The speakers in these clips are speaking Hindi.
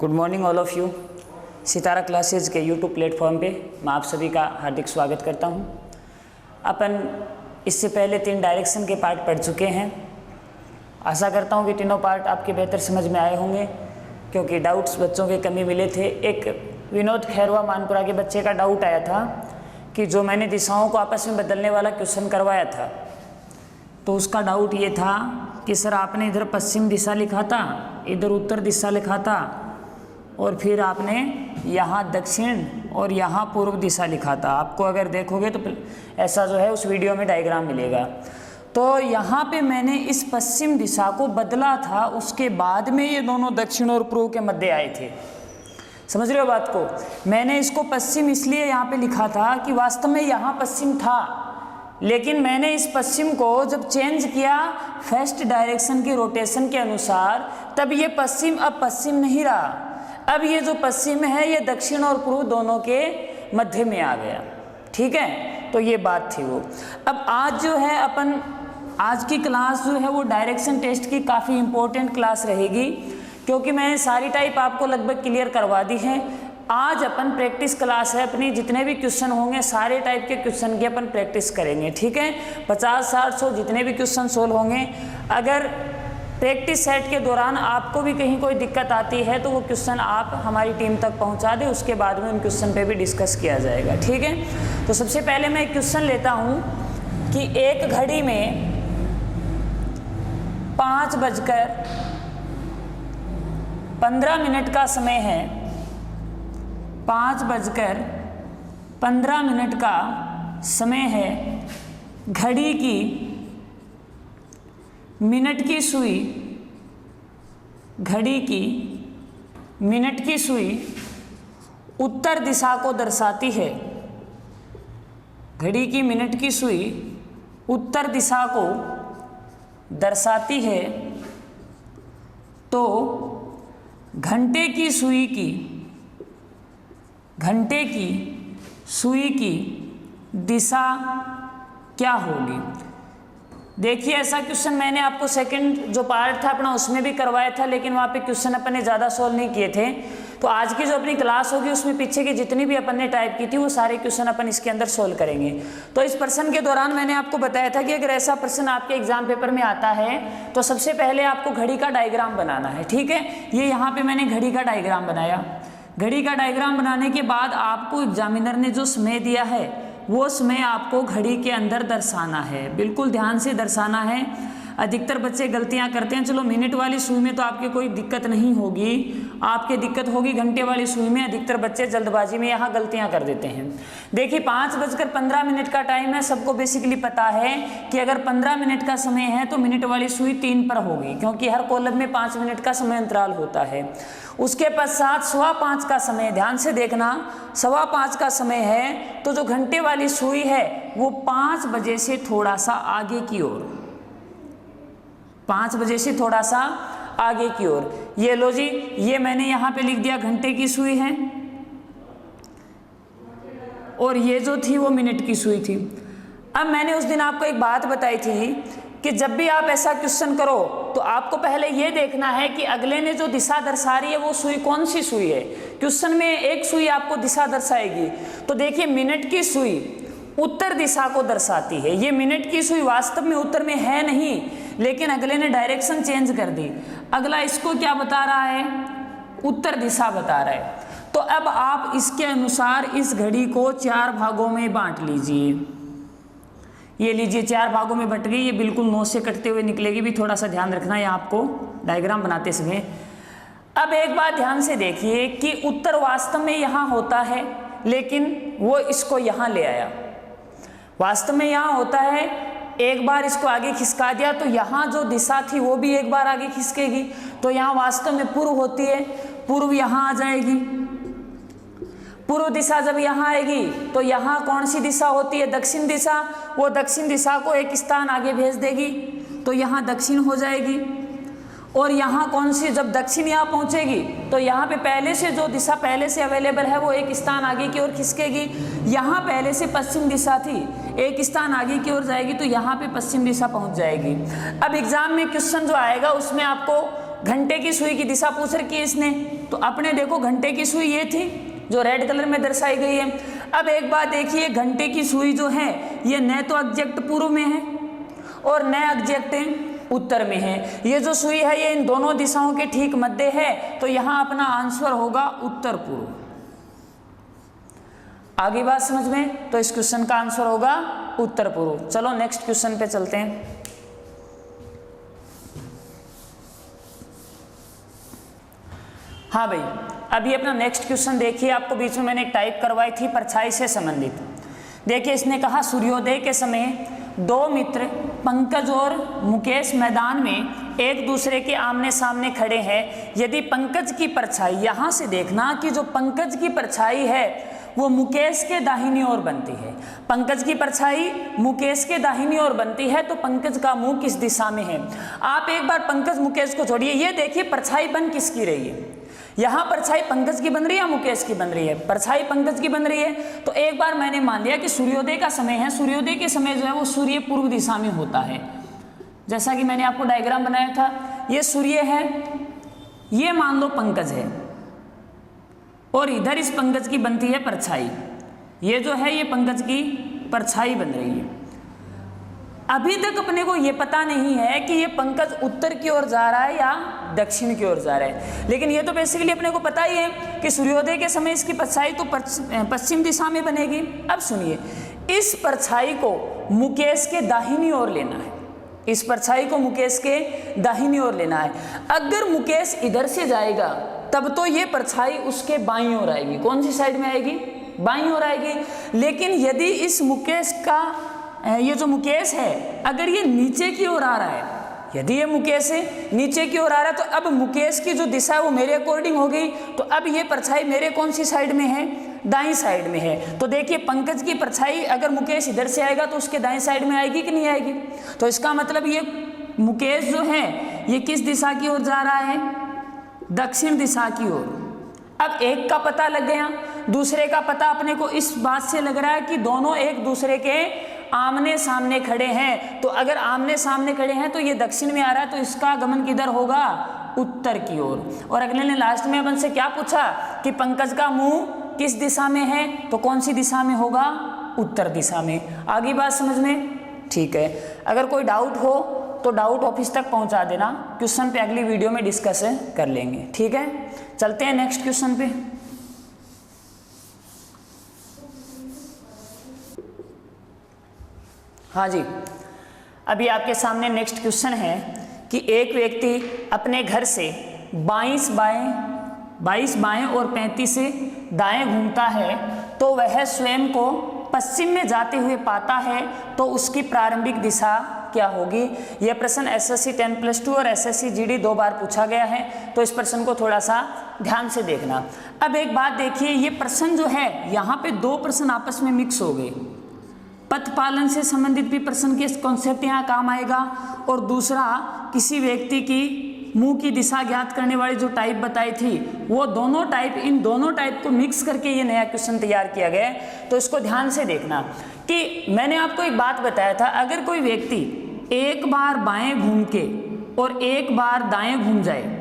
Good morning all of you. Sitara classes के यूट्यूब प्लेटफॉर्म पे मैं आप सभी का हार्दिक स्वागत करता हूं। अपन इससे पहले 3 डायरेक्शन के पार्ट पढ़ चुके हैं। आशा करता हूं कि तीनों पार्ट आपके बेहतर समझ में आए होंगे, क्योंकि डाउट्स बच्चों के कमी मिले थे। एक विनोद खैरवा मानपुरा के बच्चे का डाउट आया था कि जो मैंने दिशाओं को आपस में बदलने वाला क्वेश्चन करवाया था, तो उसका डाउट ये था कि सर आपने इधर पश्चिम दिशा लिखा था, इधर उत्तर दिशा लिखा था, और फिर आपने यहाँ दक्षिण और यहाँ पूर्व दिशा लिखा था। आपको अगर देखोगे तो ऐसा जो है उस वीडियो में डायग्राम मिलेगा। तो यहाँ पे मैंने इस पश्चिम दिशा को बदला था, उसके बाद में ये दोनों दक्षिण और पूर्व के मध्य आए थे। समझ रहे हो बात को? मैंने इसको पश्चिम इसलिए यहाँ पे लिखा था कि वास्तव में यहाँ पश्चिम था, लेकिन मैंने इस पश्चिम को जब चेंज किया फर्स्ट डायरेक्शन के रोटेशन के अनुसार, तब ये पश्चिम अब पश्चिम नहीं रहा। अब ये जो पश्चिम है ये दक्षिण और पूर्व दोनों के मध्य में आ गया। ठीक है, तो ये बात थी वो। अब आज जो है अपन आज की क्लास जो है वो डायरेक्शन टेस्ट की काफ़ी इंपॉर्टेंट क्लास रहेगी, क्योंकि मैंने सारी टाइप आपको लगभग क्लियर करवा दी है। आज अपन प्रैक्टिस क्लास है अपनी, जितने भी क्वेश्चन होंगे सारे टाइप के क्वेश्चन की अपन प्रैक्टिस करेंगे। ठीक है, 50, 60, 100 जितने भी क्वेश्चन सोल्व होंगे। अगर प्रैक्टिस सेट के दौरान आपको भी कहीं कोई दिक्कत आती है तो वो क्वेश्चन आप हमारी टीम तक पहुंचा दें, उसके बाद में उन क्वेश्चन पे भी डिस्कस किया जाएगा। ठीक है, तो सबसे पहले मैं एक क्वेश्चन लेता हूं कि एक घड़ी में 5:15 का समय है। 5:15 का समय है। घड़ी की मिनट की सुई उत्तर दिशा को दर्शाती है। घड़ी की मिनट की सुई उत्तर दिशा को दर्शाती है, तो घंटे की सुई की दिशा क्या होगी? देखिए, ऐसा क्वेश्चन मैंने आपको सेकंड जो पार्ट था अपना उसमें भी करवाया था, लेकिन वहाँ पे क्वेश्चन अपन ने ज़्यादा सोल्व नहीं किए थे। तो आज की जो अपनी क्लास होगी उसमें पीछे की जितनी भी अपन ने टाइप की थी वो सारे क्वेश्चन अपन इसके अंदर सोल्व करेंगे। तो इस प्रश्न के दौरान मैंने आपको बताया था कि अगर ऐसा प्रश्न आपके एग्जाम पेपर में आता है तो सबसे पहले आपको घड़ी का डायग्राम बनाना है। ठीक है, ये यहाँ पे मैंने घड़ी का डायग्राम बनाया। घड़ी का डायग्राम बनाने के बाद आपको एग्जामिनर ने जो समय दिया है वो समय आपको घड़ी के अंदर दर्शाना है। बिल्कुल ध्यान से दर्शाना है। अधिकतर बच्चे गलतियां करते हैं। चलो, मिनट वाली सुई में तो आपके कोई दिक्कत नहीं होगी, आपके दिक्कत होगी घंटे वाली सुई में। अधिकतर बच्चे जल्दबाजी में यहाँ गलतियां कर देते हैं। देखिए, 5:15 का टाइम है। सबको बेसिकली पता है कि अगर 15 मिनट का समय है तो मिनट वाली सुई 3 पर होगी, क्योंकि हर कॉलम में 5 मिनट का समय अंतराल होता है। उसके पश्चात 5:15 का समय, ध्यान से देखना, 5:15 का समय है, तो जो घंटे वाली सुई है वो 5 बजे से थोड़ा सा आगे की ओर, 5 बजे से थोड़ा सा आगे की ओर। ये लो जी, ये मैंने यहाँ पे लिख दिया घंटे की सुई है, और ये जो थी वो मिनट की सुई थी। अब मैंने उस दिन आपको एक बात बताई थी कि जब भी आप ऐसा क्वेश्चन करो तो आपको पहले ये देखना है कि अगले ने जो दिशा दर्शा रही है वो सुई कौन सी सुई है। क्वेश्चन में एक सुई आपको दिशा दर्शाएगी। तो देखिए, मिनट की सुई उत्तर दिशा को दर्शाती है। ये मिनट की सुई वास्तव में उत्तर में है नहीं, लेकिन अगले ने डायरेक्शन चेंज कर दी। अगला इसको क्या बता रहा है? उत्तर दिशा बता रहा है। तो अब आप इसके अनुसार इस घड़ी को 4 भागों में बांट लीजिए। ये लीजिए, 4 भागों में बट गई। ये बिल्कुल 9 से कटते हुए निकलेगी, भी थोड़ा सा ध्यान रखना है आपको डायग्राम बनाते समय। अब एक बात ध्यान से देखिए कि उत्तर वास्तव में यहाँ होता है, लेकिन वो इसको यहाँ ले आया। वास्तव में यहाँ होता है, एक बार इसको आगे खिसका दिया तो यहाँ जो दिशा थी वो भी एक बार आगे खिसकेगी। तो यहाँ वास्तव में पूर्व होती है, पूर्व यहाँ आ जाएगी। पूर्व दिशा जब यहाँ आएगी तो यहाँ कौन सी दिशा होती है? दक्षिण दिशा। वो दक्षिण दिशा को एक स्थान आगे भेज देगी, तो यहाँ दक्षिण हो जाएगी। और यहाँ कौन सी, जब दक्षिण यहाँ पहुँचेगी तो यहाँ पे पहले से जो दिशा पहले से अवेलेबल है वो एक स्थान आगे की ओर खिसकेगी। यहाँ पहले से पश्चिम दिशा थी, एक स्थान आगे की ओर जाएगी, तो यहाँ पे पश्चिम दिशा पहुँच जाएगी। अब एग्जाम में क्वेश्चन जो आएगा उसमें आपको घंटे की सुई की दिशा पूछ रखी है इसने, तो अपने देखो घंटे की सुई ये थी जो रेड कलर में दर्शाई गई है। अब एक बात देखिए, घंटे की सुई जो है ये न तो एग्जैक्ट पूर्व में है और न एग्जैक्ट उत्तर में है। ये जो सुई है ये इन दोनों दिशाओं के ठीक मध्य है, तो यहाँ अपना आंसर होगा उत्तर पूर्व। आगे बात समझ में? तो इस क्वेश्चन का आंसर होगा उत्तर पूर्व। चलो नेक्स्ट क्वेश्चन पे चलते हैं। हाँ भाई, अभी अपना नेक्स्ट क्वेश्चन देखिए, आपको बीच में मैंने एक टाइप करवाई थी परछाई से संबंधित। देखिए इसने कहा सूर्योदय के समय दो मित्र पंकज और मुकेश मैदान में एक दूसरे के आमने सामने खड़े हैं। यदि पंकज की परछाई, यहाँ से देखना कि जो पंकज की परछाई है वो मुकेश के दाहिनी ओर बनती है। पंकज की परछाई मुकेश के दाहिनी ओर बनती है, तो पंकज का मुंह किस दिशा में है? आप एक बार पंकज मुकेश को छोड़िए, ये देखिए परछाई बन किसकी रही है? यहाँ परछाई पंकज की बन रही है या मुकेश की बन रही है? परछाई पंकज की बन रही है। तो एक बार मैंने मान लिया कि सूर्योदय का समय है, सूर्योदय के समय जो है वो सूर्य पूर्व दिशा में होता है। जैसा कि मैंने आपको डायग्राम बनाया था, ये सूर्य है, ये मान लो पंकज है, और इधर इस पंकज की बनती है परछाई। ये जो है ये पंकज की परछाई बन रही है। अभी तक अपने को ये पता नहीं है कि ये पंकज उत्तर की ओर जा रहा है या दक्षिण की ओर जा रहा है, लेकिन ये तो बेसिकली अपने को पता ही है कि सूर्योदय के समय इसकी परछाई तो पश्चिम दिशा में बनेगी। अब सुनिए, इस परछाई को मुकेश के दाहिनी ओर लेना है, इस परछाई को मुकेश के दाहिनी ओर लेना है। अगर मुकेश इधर से जाएगा तब तो ये परछाई उसके बाईं ओर आएगी। कौन सी साइड में आएगी? बाईं ओर आएगी। लेकिन यदि इस मुकेश का, ये जो मुकेश है अगर ये नीचे की ओर आ रहा है, यदि ये मुकेश है नीचे की ओर आ रहा है, तो अब मुकेश की जो दिशा है वो मेरे अकॉर्डिंग हो गई। तो अब ये परछाई मेरे कौन सी साइड में है? दाईं साइड में है। तो देखिए पंकज की परछाई अगर मुकेश इधर से आएगा तो उसके दाईं साइड में आएगी कि नहीं आएगी? तो इसका मतलब ये मुकेश जो है ये किस दिशा की ओर जा रहा है? दक्षिण दिशा की ओर। अब एक का पता लग गया, दूसरे का पता अपने को इस बात से लग रहा है कि दोनों एक दूसरे के आमने सामने खड़े हैं। तो अगर आमने सामने खड़े हैं तो ये दक्षिण में आ रहा है, तो इसका गमन किधर होगा? उत्तर की ओर। और अगले ने लास्ट में अपन से क्या पूछा कि पंकज का मुंह किस दिशा में है? तो कौन सी दिशा में होगा? उत्तर दिशा में। आगे बात समझ में? ठीक है। अगर कोई डाउट हो तो डाउट ऑफिस तक पहुंचा देना, क्वेश्चन पे अगली वीडियो में डिस्कस कर लेंगे। ठीक है, चलते हैं नेक्स्ट क्वेश्चन पे। हाँ जी, अभी आपके सामने नेक्स्ट क्वेश्चन है कि एक व्यक्ति अपने घर से 22 बाएं और 35 से दाएं घूमता है, तो वह स्वयं को पश्चिम में जाते हुए पाता है, तो उसकी प्रारंभिक दिशा क्या होगी? यह प्रश्न एसएससी 10+2 और एसएससी जीडी 2 बार पूछा गया है, तो इस प्रश्न को थोड़ा सा ध्यान से देखना। अब एक बात देखिए, ये प्रश्न जो है यहाँ पे दो प्रश्न आपस में मिक्स हो गए। पथ पालन से संबंधित भी प्रश्न के कॉन्सेप्ट यहाँ काम आएगा, और दूसरा किसी व्यक्ति की मुंह की दिशा ज्ञात करने वाली जो टाइप बताई थी, वो दोनों टाइप, इन दोनों टाइप को मिक्स करके ये नया क्वेश्चन तैयार किया गया है। तो इसको ध्यान से देखना कि मैंने आपको एक बात बताया था, अगर कोई व्यक्ति एक बार बाएं घूम के और एक बार दाएं घूम जाए,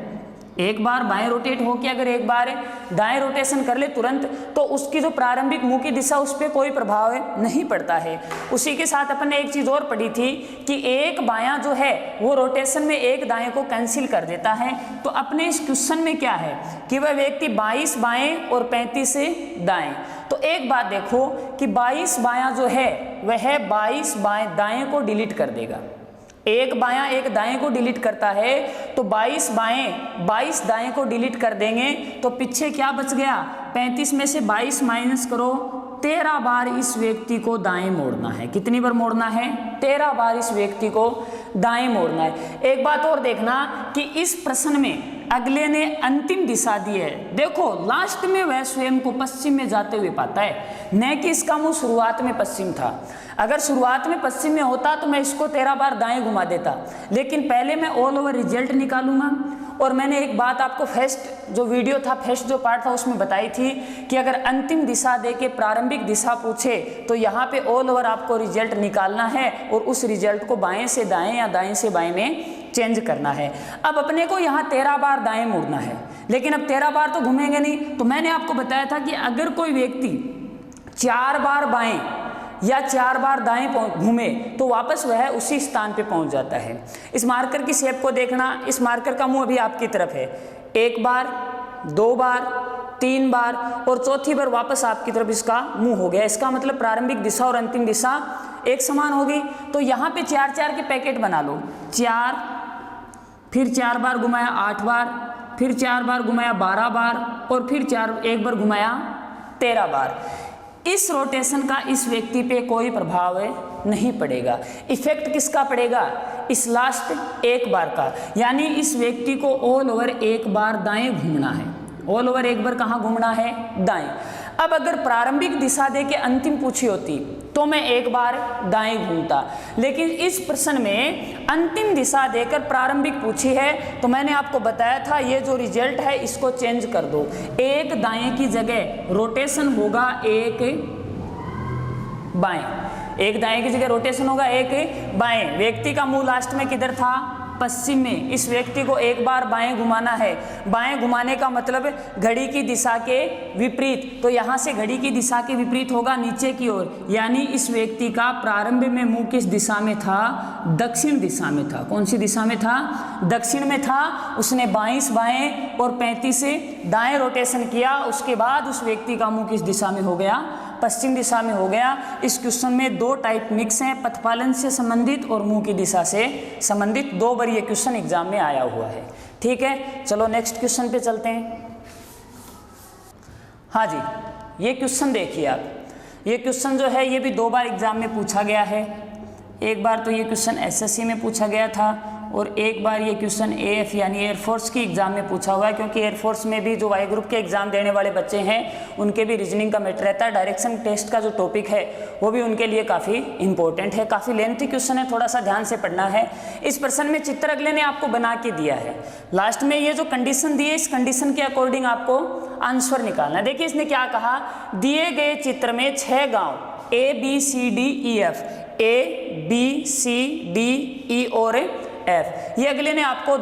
एक बार बाएं रोटेट होके अगर एक बार दाएं रोटेशन कर ले तुरंत, तो उसकी जो प्रारंभिक मुंह की दिशा उस पर कोई प्रभाव नहीं पड़ता है। उसी के साथ अपन ने एक चीज़ और पढ़ी थी कि एक बायां जो है वो रोटेशन में एक दाएं को कैंसिल कर देता है। तो अपने इस क्वेश्चन में क्या है कि वह व्यक्ति 22 बाएं और 35 से दाएं। तो एक बात देखो कि 22 बायां जो है वह 22 दाएं को डिलीट कर देगा। एक बायां एक दाएं को डिलीट करता है, तो 22 बाएं 22 दाएं को डिलीट कर देंगे, तो पीछे क्या बच गया? 35 में से 22 माइनस करो, 13 बार इस व्यक्ति को दाएं मोड़ना है। कितनी बार मोड़ना है? 13 बार इस व्यक्ति को दाएं मोड़ना है। एक बात और देखना कि इस प्रश्न में अगले ने अंतिम दिशा दी है। देखो लास्ट में वह स्वयं को पश्चिम में जाते हुए पाता है, न कि इसका मुंह शुरुआत में पश्चिम था। अगर शुरुआत में पश्चिम में होता तो मैं इसको 13 बार दाएं घुमा देता, लेकिन पहले मैं ऑल ओवर रिजल्ट निकालूंगा। और मैंने एक बात आपको फर्स्ट जो वीडियो था, फर्स्ट जो पार्ट था उसमें बताई थी कि अगर अंतिम दिशा दे के प्रारंभिक दिशा पूछे तो यहाँ पे ऑल ओवर आपको रिजल्ट निकालना है, और उस रिजल्ट को बाएं से दाएं या दाएं से बाएं में चेंज करना है। अब अपने को यहाँ 13 बार दाएं मुड़ना है, लेकिन अब 13 बार तो घूमेंगे नहीं। तो मैंने आपको बताया था कि अगर कोई व्यक्ति 4 बार बाएं या 4 बार दाएं घूमे तो वापस वह उसी स्थान पे पहुंच जाता है। इस मार्कर की शेप को देखना, इस मार्कर का मुंह अभी आपकी तरफ है। 1 बार, 2 बार, 3 बार और चौथी बार वापस आपकी तरफ इसका मुंह हो गया। इसका मतलब प्रारंभिक दिशा और अंतिम दिशा एक समान होगी। तो यहाँ पे 4-4 के पैकेट बना लो। 4, फिर 4 बार घुमाया 8 बार, फिर 4 बार घुमाया 12 बार और फिर 1 बार घुमाया 13 बार। इस रोटेशन का इस व्यक्ति पे कोई प्रभाव नहीं पड़ेगा। इफेक्ट किसका पड़ेगा? इस लास्ट 1 बार का, यानी इस व्यक्ति को ऑल ओवर 1 बार दाएं घूमना है। ऑल ओवर 1 बार कहाँ घूमना है? दाएं। अब अगर प्रारंभिक दिशा दे के अंतिम पूछी होती तो मैं 1 बार दाएं घूमता, लेकिन इस प्रश्न में अंतिम दिशा देकर प्रारंभिक पूछी है तो मैंने आपको बताया था ये जो रिजल्ट है इसको चेंज कर दो। 1 दाएं की जगह रोटेशन होगा 1 बाएं, 1 दाएं की जगह रोटेशन होगा 1 बाएं। व्यक्ति का मुंह लास्ट में किधर था? पश्चिम में। इस व्यक्ति को 1 बार बाएं घुमाना है। बाएं घुमाने का मतलब घड़ी की दिशा के विपरीत, तो यहाँ से घड़ी की दिशा के विपरीत होगा नीचे की ओर, यानी इस व्यक्ति का प्रारंभ में मुंह किस दिशा में था? दक्षिण दिशा में था। कौन सी दिशा में था? दक्षिण में था। उसने 22 बाएं और 35 दाएं रोटेशन किया। उसके बाद उस व्यक्ति का मुंह किस दिशा में हो गया? पश्चिम दिशा में हो गया। इस क्वेश्चन में 2 टाइप मिक्स हैं, पथपालन से संबंधित और मुंह की दिशा से संबंधित। 2 बार ये क्वेश्चन एग्जाम में आया हुआ है। ठीक है, चलो नेक्स्ट क्वेश्चन पे चलते हैं। हाँ जी, ये क्वेश्चन देखिए आप। ये क्वेश्चन जो है ये भी 2 बार एग्जाम में पूछा गया है। एक बार तो ये क्वेश्चन एसएससी में पूछा गया था और एक बार ये क्वेश्चन एएफ यानी एयरफोर्स की एग्जाम में पूछा हुआ है, क्योंकि एयरफोर्स में भी जो वाई ग्रुप के एग्जाम देने वाले बच्चे हैं उनके भी रीजनिंग का मैटर रहता है। डायरेक्शन टेस्ट का जो टॉपिक है वो भी उनके लिए काफ़ी इंपॉर्टेंट है। काफ़ी लेंथी क्वेश्चन है, थोड़ा सा ध्यान से पढ़ना है। इस प्रश्न में चित्र अगले ने आपको बना के दिया है। लास्ट में ये जो कंडीशन दी है इस कंडीशन के अकॉर्डिंग आपको आंसर निकालना है। देखिए इसने क्या कहा, दिए गए चित्र में 6 गाँव ABCDEF, ABCDE और F, ये अगले ने आपको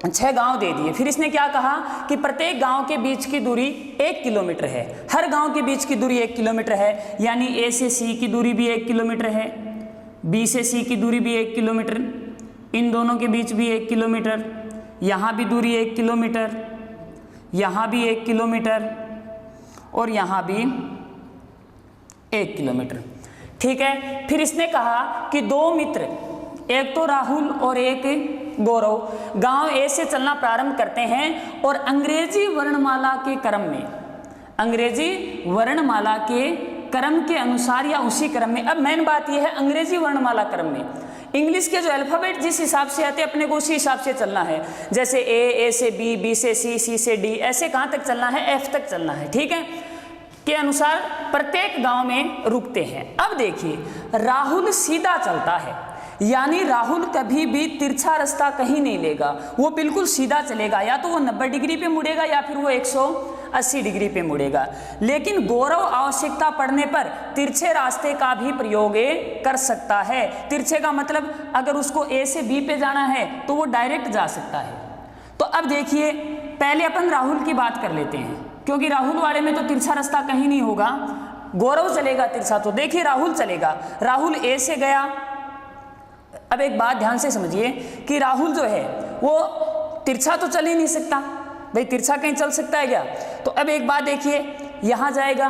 6 गांव दे दिए। फिर इसने क्या कहा कि प्रत्येक गांव के बीच की दूरी 1 किलोमीटर है। हर गांव के बीच की दूरी 1 किलोमीटर है, यानी A से C की दूरी भी 1 किलोमीटर है, B से C की दूरी भी 1 किलोमीटर, इन दोनों के बीच भी 1 किलोमीटर, यहाँ भी दूरी 1 किलोमीटर, यहाँ भी 1 किलोमीटर और यहाँ भी 1 किलोमीटर। ठीक है, फिर इसने कहा कि 2 मित्र, एक तो राहुल और एक गौरव, गांव ए से चलना प्रारंभ करते हैं और अंग्रेजी वर्णमाला के क्रम में, अंग्रेजी वर्णमाला के क्रम के अनुसार या उसी क्रम में। अब मेन बात यह है अंग्रेजी वर्णमाला क्रम में, इंग्लिश के जो अल्फाबेट जिस हिसाब से आते हैं अपने को उसी हिसाब से चलना है। जैसे ए से बी, बी से सी, सी से डी, ऐसे कहाँ तक चलना है? एफ तक चलना है। ठीक है, के अनुसार प्रत्येक गांव में रुकते हैं। अब देखिए राहुल सीधा चलता है, यानी राहुल कभी भी तिरछा रास्ता कहीं नहीं लेगा, वो बिल्कुल सीधा चलेगा। या तो वो 90 डिग्री पे मुड़ेगा या फिर वो 180 डिग्री पे मुड़ेगा। लेकिन गौरव आवश्यकता पड़ने पर तिरछे रास्ते का भी प्रयोग कर सकता है। तिरछे का मतलब अगर उसको ए से बी पे जाना है तो वो डायरेक्ट जा सकता है। तो अब देखिए पहले अपन राहुल की बात कर लेते हैं, क्योंकि राहुल वाले में तो तिरछा रास्ता कहीं नहीं होगा, गौरव चलेगा तिरछा। तो देखिए राहुल चलेगा, राहुल ए से गया। अब एक बात ध्यान से समझिए कि राहुल जो है वो तिरछा तो चल ही नहीं सकता, भाई तिरछा कहीं चल सकता है क्या? तो अब एक बात देखिए, यहाँ जाएगा,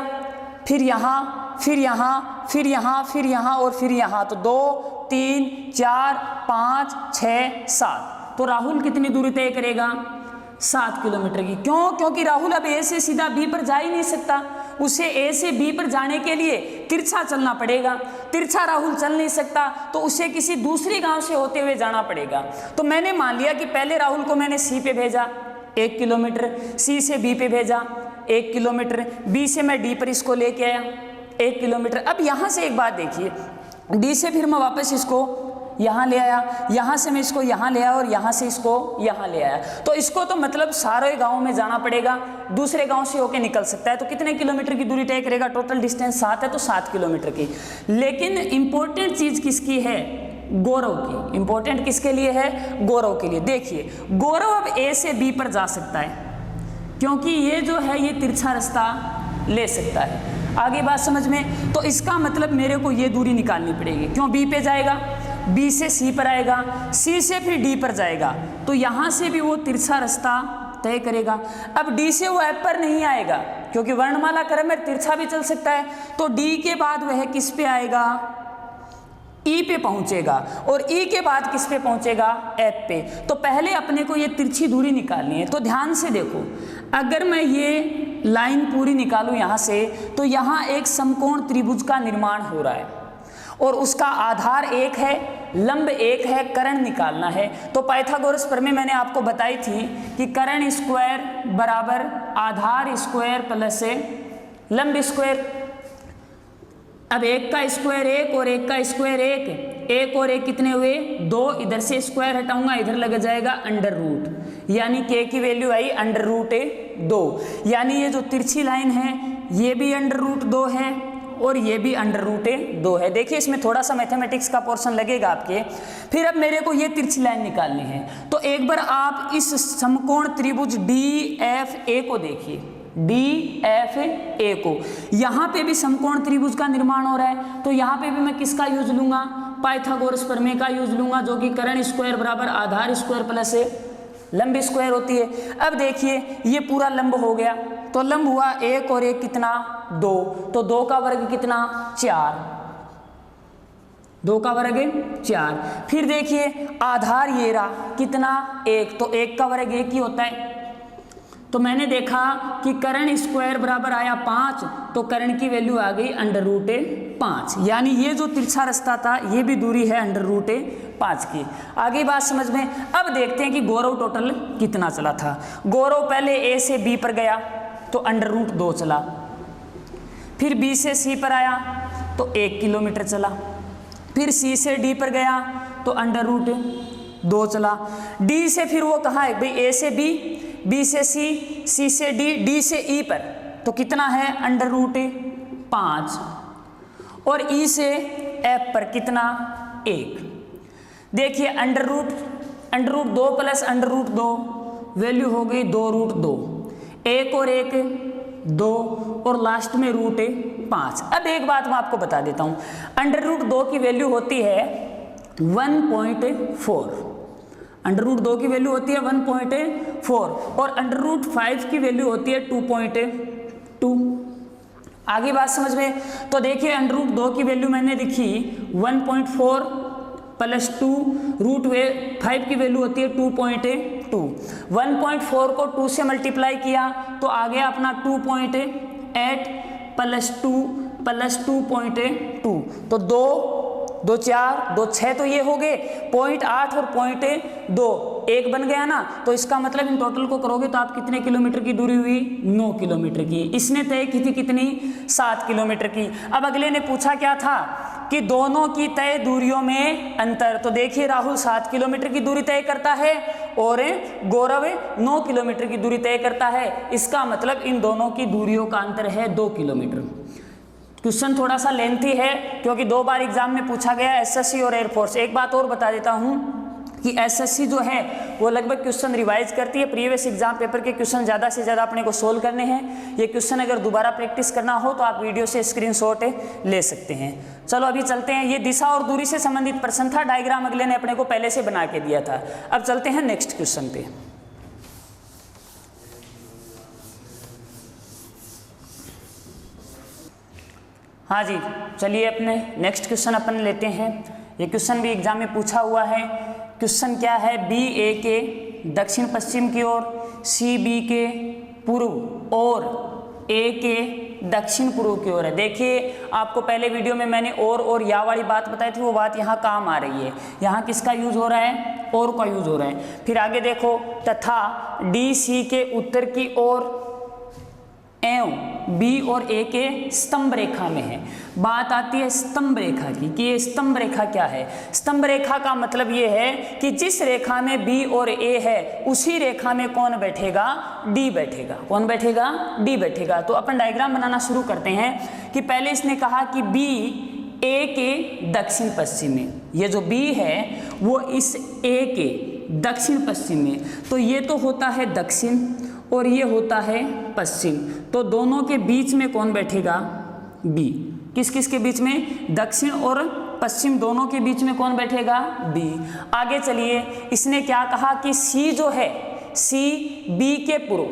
फिर यहाँ, फिर यहाँ, फिर यहाँ, फिर यहाँ और फिर यहाँ, तो 2, 3, 4, 5, 6, 7। तो राहुल कितनी दूरी तय करेगा? 7 किलोमीटर की। क्यों? क्योंकि राहुल अब ए से सीधा बी पर जा ही नहीं सकता, उसे ए से बी पर जाने के लिए तिरछा चलना पड़ेगा। तिरछा राहुल चल नहीं सकता तो उसे किसी दूसरी गांव से होते हुए जाना पड़ेगा। तो मैंने मान लिया कि पहले राहुल को मैंने सी पे भेजा 1 किलोमीटर, सी से बी पे भेजा 1 किलोमीटर, बी से मैं डी पर इसको लेके आया 1 किलोमीटर। अब यहाँ से एक बात देखिए, डी से फिर मैं वापस इसको यहाँ ले आया, यहाँ से मैं इसको यहाँ ले आया और यहाँ से इसको यहाँ ले आया। तो इसको तो मतलब सारे गाँव में जाना पड़ेगा, दूसरे गांव से होके निकल सकता है। तो कितने किलोमीटर की दूरी तय करेगा? टोटल डिस्टेंस 7 है तो 7 किलोमीटर की। लेकिन इंपॉर्टेंट चीज़ किसकी है? गौरव की, इंपॉर्टेंट किसके लिए है, गौरव के लिए। देखिए गौरव अब ए से बी पर जा सकता है क्योंकि ये जो है ये तिरछा रास्ता ले सकता है। आगे बात समझ में, तो इसका मतलब मेरे को ये दूरी निकालनी पड़ेगी। क्यों, बी पे जाएगा, बी से सी पर आएगा, सी से फिर डी पर जाएगा, तो यहाँ से भी वो तिरछा रास्ता तय करेगा। अब डी से वो एफ पर नहीं आएगा क्योंकि वर्णमाला क्रम में तिरछा भी चल सकता है, तो डी के बाद वह किस पे आएगा, ई पे पहुंचेगा, और ई के बाद किस पे पहुंचेगा, एफ पे। तो पहले अपने को ये तिरछी दूरी निकालनी है। तो ध्यान से देखो, अगर मैं ये लाइन पूरी निकालूं यहाँ से, तो यहाँ एक समकोण त्रिभुज का निर्माण हो रहा है और उसका आधार एक है, लंब एक है, कर्ण निकालना है। तो पाइथागोरस प्रमेय मैंने आपको बताई थी कि कर्ण स्क्वायर बराबर आधार स्क्वायर प्लस लंब स्क्वायर। अब एक का स्क्वायर एक और एक का स्क्वायर एक, एक और एक कितने हुए, 2, इधर से स्क्वायर हटाऊंगा, इधर लग जाएगा अंडर रूट, यानी के की वैल्यू आई अंडर रूट 2, यानी ये जो तिरछी लाइन है ये भी अंडर रूट 2 है और ये भी अंडर रूट 2 है। देखिए इसमें थोड़ा सा मैथमेटिक्स का पोर्शन लगेगा आपके। फिर अब मेरे को ये तिरछी लाइन निकालनी है, तो एक बार आप इस समकोण त्रिभुज डी एफ ए को देखिए, डी एफ ए को, यहाँ पे भी समकोण त्रिभुज का निर्माण हो रहा है, तो यहाँ पे भी मैं किसका यूज लूंगा, पाइथागोरस प्रमेय का यूज लूंगा, जो कि कर्ण स्क्वायर बराबर आधार स्क्वायर प्लस लंब स्क्वायर होती है। अब देखिए ये पूरा लंब हो गया, तो लंब हुआ 1 और 1 कितना, 2, तो 2 का वर्ग कितना, 4, 2 का वर्ग 4। फिर देखिए आधार ये रहा कितना, 1, तो 1 का वर्ग 1 ही होता है। तो मैंने देखा कि कर्ण स्क्वायर बराबर आया 5, तो कर्ण की वैल्यू आ गई अंडर रूट 5, यानी ये जो तिरछा रास्ता था ये भी दूरी है अंडर रूट 5 की। आगे बात समझ में। अब देखते हैं कि गौरव टोटल कितना चला था। गौरव पहले ए से बी पर गया तो अंडर रूट 2 चला, फिर बी से सी पर आया तो 1 किलोमीटर चला, फिर सी से डी पर गया तो अंडर रूट 2 चला, डी से फिर वो कहाँ है भाई, ए से बी, बी से सी, सी से डी, डी से ई पर, तो कितना है अंडर रूट 5, और ई से एफ पर कितना 1। देखिए under root 2 plus under root 2 value हो गई 2 रूट 2, 1 और 1 2 और लास्ट में रूट 5। अब एक बात मैं आपको बता देता हूँ, अंडर रूट 2 की वैल्यू होती है 1.4, अंडर रूट 2 की वैल्यू होती है 1.4 और अंडर रूट 5 की वैल्यू होती है 2.2। आगे बात समझ में। तो देखिए अंडर रूट 2 की वैल्यू मैंने लिखी 1.4 प्लस 2, रूट 5 की वैल्यू होती है 2.2। 1.4 को 2 से मल्टीप्लाई किया तो आ गया अपना 2.8 प्लस 2 प्लस 2.2, तो 2 4 2 6, तो ये हो गए 0.8 और 0.2 1 बन गया ना। तो इसका मतलब इन टोटल को करोगे तो आप कितने किलोमीटर की दूरी हुई, 9 किलोमीटर की। इसने तय की थी कितनी, 7 किलोमीटर की। अब अगले ने पूछा क्या था कि दोनों की तय दूरियों में अंतर। तो देखिए राहुल 7 किलोमीटर की दूरी तय करता है और गौरव 9 किलोमीटर की दूरी तय करता है। इसका मतलब इन दोनों की दूरियों का अंतर है 2 किलोमीटर। क्वेश्चन थोड़ा सा लेंथी है क्योंकि 2 बार एग्जाम में पूछा गया एसएससी और एयरफोर्स। एक बात और बता देता हूं कि एसएससी जो है वो लगभग क्वेश्चन रिवाइज करती है, प्रीवियस एग्जाम पेपर के क्वेश्चन ज़्यादा से ज़्यादा अपने को सोल्व करने हैं। ये क्वेश्चन अगर दोबारा प्रैक्टिस करना हो तो आप वीडियो से स्क्रीनशॉट ले सकते हैं। चलो अभी चलते हैं, ये दिशा और दूरी से संबंधित प्रश्न था, डायग्राम अगले ने अपने को पहले से बना के दिया था। अब चलते हैं नेक्स्ट क्वेश्चन पे। हाँ जी, चलिए अपने नेक्स्ट क्वेश्चन अपन लेते हैं। ये क्वेश्चन भी एग्जाम में पूछा हुआ है। क्वेश्चन क्या है, बी ए के दक्षिण पश्चिम की ओर, सी बी के पूर्व और ए के दक्षिण पूर्व की ओर है। देखिए आपको पहले वीडियो में मैंने और या वाली बात बताई थी, वो बात यहाँ काम आ रही है। यहाँ किसका यूज हो रहा है, और का यूज हो रहा है। फिर आगे देखो, तथा डी सी के उत्तर की ओर एवं बी और ए के स्तंभ रेखा में है। बात आती है स्तंभ रेखा की कि ये स्तंभ रेखा क्या है। स्तंभ रेखा का मतलब ये है कि जिस रेखा में बी और ए है उसी रेखा में कौन बैठेगा, डी बैठेगा। कौन बैठेगा, डी बैठेगा। तो अपन डायग्राम बनाना शुरू करते हैं कि पहले इसने कहा कि बी ए के दक्षिण पश्चिम में, ये जो बी है वो इस ए के दक्षिण पश्चिम में, तो ये तो होता है दक्षिण और ये होता है पश्चिम, तो दोनों के बीच में कौन बैठेगा? बी। किस किस के बीच में? दक्षिण और पश्चिम दोनों के बीच में कौन बैठेगा? बी। आगे चलिए, इसने क्या कहा कि सी जो है, सी बी के पूर्व,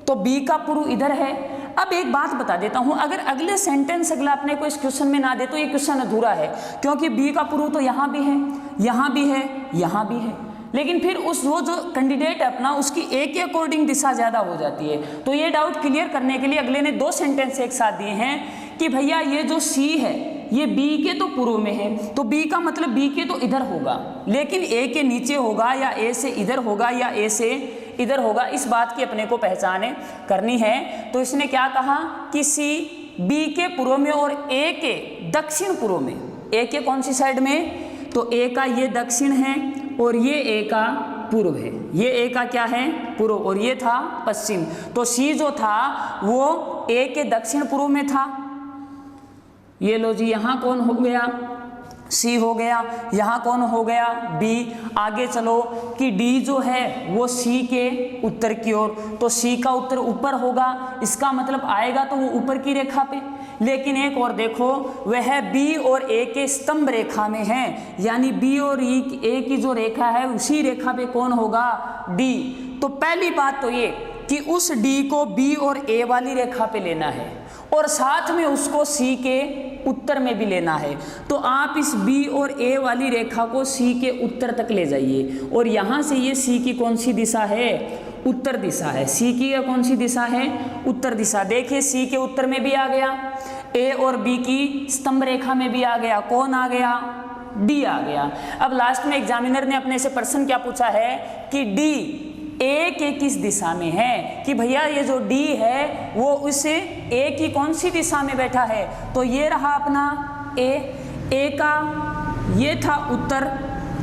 तो बी का पूर्व इधर है। अब एक बात बता देता हूं, अगर अगले सेंटेंस अगला अपने को इस क्वेश्चन में ना दे तो ये क्वेश्चन अधूरा है, क्योंकि बी का पूर्व तो यहाँ भी है, यहाँ भी है, यहाँ भी है, लेकिन फिर वो जो कैंडिडेट है अपना, उसकी ए के अकॉर्डिंग दिशा ज़्यादा हो जाती है। तो ये डाउट क्लियर करने के लिए अगले ने 2 सेंटेंस एक साथ दिए हैं कि भैया ये जो सी है ये बी के तो पूर्व में है, तो बी का मतलब बी के तो इधर होगा, लेकिन ए के नीचे होगा या ए से इधर होगा या ए से इधर होगा, इस बात की अपने को पहचान करनी है। तो इसने क्या कहा कि सी बी के पूर्व में और ए के दक्षिण पूर्व में। ए के कौन सी साइड में? तो ए का ये दक्षिण है और ये ए का पूर्व है, ये ए का क्या है? पूर्व, और ये था पश्चिम। तो सी जो था वो ए के दक्षिण पूर्व में था। ये लो जी, यहाँ कौन हो गया? सी हो गया। यहाँ कौन हो गया? बी। आगे चलो कि डी जो है वो सी के उत्तर की ओर, तो सी का उत्तर ऊपर होगा, इसका मतलब आएगा तो वो ऊपर की रेखा पे। लेकिन एक और देखो, वह बी और ए के स्तंभ रेखा में है, यानी बी और ए की जो रेखा है उसी रेखा पे कौन होगा? डी। तो पहली बात तो ये कि उस डी को बी और ए वाली रेखा पे लेना है और साथ में उसको सी के उत्तर में भी लेना है। तो आप इस बी और ए वाली रेखा को सी के उत्तर तक ले जाइए, और यहाँ से ये सी की कौन सी दिशा है? उत्तर दिशा है। सी की कौन सी दिशा है? उत्तर दिशा। देखिए सी के उत्तर में भी आ गया, ए और बी की स्तंभ रेखा में भी आ गया। कौन आ गया? डी आ गया। अब लास्ट में एग्जामिनर ने अपने से प्रश्न क्या पूछा है कि डी ए के किस दिशा में है, कि भैया ये जो डी है वो उस ए की कौन सी दिशा में बैठा है? तो ये रहा अपना ए का ये था उत्तर,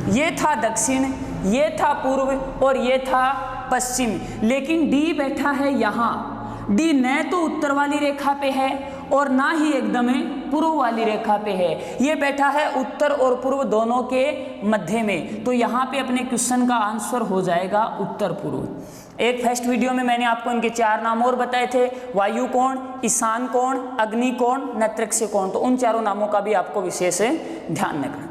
ये था दक्षिण, ये था पूर्व और ये था पश्चिम, लेकिन डी बैठा है यहाँ। डी न तो उत्तर वाली रेखा पे है और ना ही एकदम पूर्व वाली रेखा पे है, ये बैठा है उत्तर और पूर्व दोनों के मध्य में। तो यहाँ पे अपने क्वेश्चन का आंसर हो जाएगा उत्तर पूर्व। एक फर्स्ट वीडियो में मैंने आपको इनके 4 नाम और बताए थे, वायु कोण, ईशान कोण, अग्नि कोण, नैतृक्ष कोण, तो उन चारों नामों का भी आपको विशेष ध्यान रखना।